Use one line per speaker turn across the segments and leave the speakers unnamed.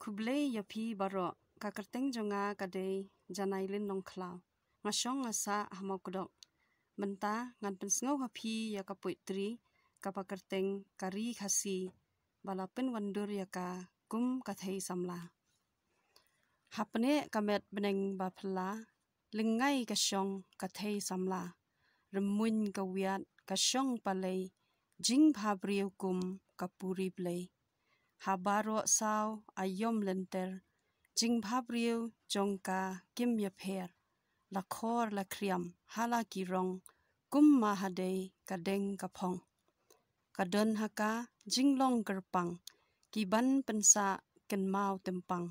kublei yapi baro kakerteng jonga kadei janailin nongklau ngasong ngasa hamau kodok menta ngan pensengau hapi ya kapuitri kapakerteng kari khasi balapin wandur ya ka kum kathei samla hapne kamet beneng bapla lengai kasyong kathei samla remun kawiat kasyong palei jing bhabriu kum kapuri plei habaro saw ayom lenter jing bhabriu jongka kim yapher lakhor lakriam hala kirong kum mahadei kadeng kapong kadon haka jinglong gerpang kiban pensa kenmau tempang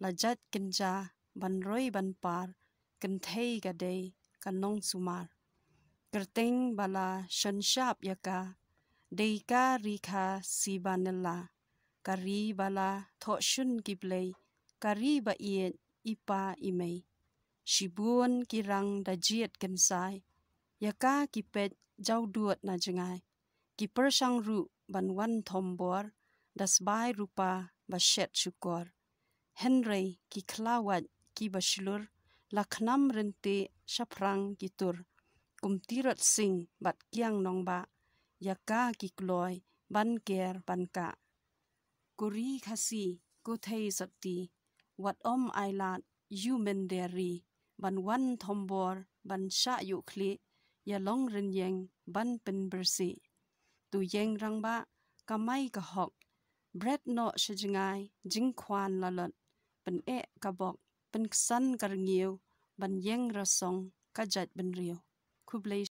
lajat kenja banroi banpar kenthei gadei kanong sumar kerteng bala shonshap yaka deika rikha sibanela kari bala thoshun kiblei kari ba iet ipa imei shibun kirang dajiet kensai yaka kipet jauduot na jengai kipersang ru banwan thombor dasbai rupa bashet syukor henrei kiklawat kibashlur lakhnam rente shaprang kitur kumtirot sing bat kiang nongba yaka kikloi banker banka kuri khasi kuthei sakti wat om ailat yumenderi banwan thombor ban sha yukhli yalong renyeng ban pen bersi tu yeng rangba kamai kahok bread no shajingai jingkhwan lalot pen e kabok pen ksan karngiu ban yeng rasong kajat benriu kublei